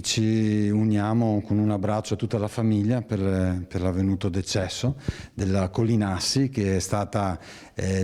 ci uniamo con un abbraccio a tutta la famiglia per l'avvenuto decesso della Collinassi, che è stata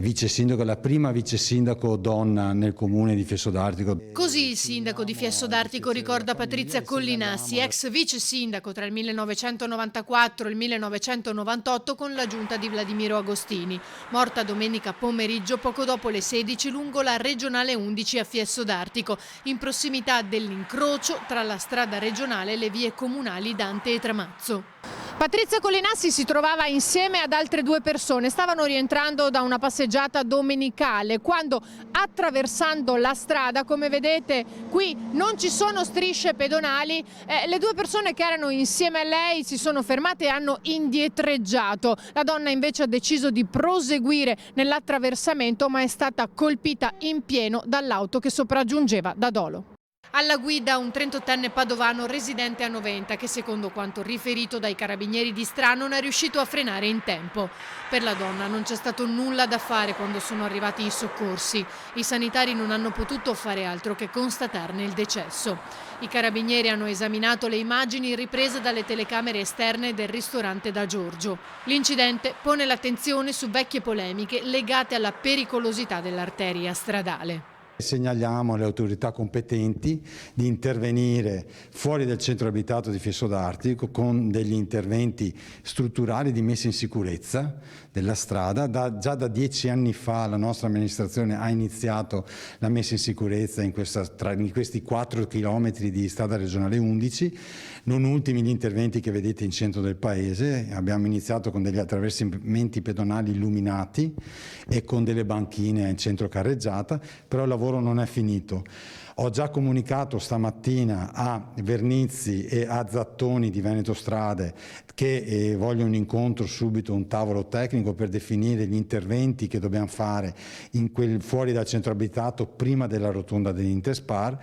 vice sindaco, la prima vice sindaco donna nel comune di Fiesso d'Artico. Così il sindaco di Fiesso d'Artico ricorda Patrizia Collinassi, ex vice sindaco tra il 1994 e il 1998 con la giunta di Vladimiro Agostini, morta domenica pomeriggio poco dopo le 16 lungo la regionale 11 a Fiesso d'Artico, in prossimità dell'incrocio tra la strada regionale e le vie comunali Dante e Tramazzo. Patrizia Collinassi si trovava insieme ad altre due persone, stavano rientrando da una passeggiata domenicale quando, attraversando la strada, come vedete qui non ci sono strisce pedonali, le due persone che erano insieme a lei si sono fermate e hanno indietreggiato. La donna invece ha deciso di proseguire nell'attraversamento, ma è stata colpita in pieno dall'auto che sopraggiungeva da Dolo. Alla guida un 38enne padovano residente a Noventa che, secondo quanto riferito dai carabinieri di Stra, non è riuscito a frenare in tempo. Per la donna non c'è stato nulla da fare quando sono arrivati i soccorsi. I sanitari non hanno potuto fare altro che constatarne il decesso. I carabinieri hanno esaminato le immagini riprese dalle telecamere esterne del ristorante da Giorgio. L'incidente pone l'attenzione su vecchie polemiche legate alla pericolosità dell'arteria stradale. Segnaliamo alle autorità competenti di intervenire fuori del centro abitato di Fiesso d'Artico con degli interventi strutturali di messa in sicurezza della strada. Già da 10 anni fa la nostra amministrazione ha iniziato la messa in sicurezza in questi 4 chilometri di strada regionale 11, non ultimi gli interventi che vedete in centro del paese. Abbiamo iniziato con degli attraversamenti pedonali illuminati e con delle banchine in centro carreggiata, però il lavoro non è finito. Ho già comunicato stamattina a Vernizzi e a Zattoni di Veneto Strade che voglio un incontro subito, un tavolo tecnico per definire gli interventi che dobbiamo fare fuori dal centro abitato prima della rotonda dell'Interspar.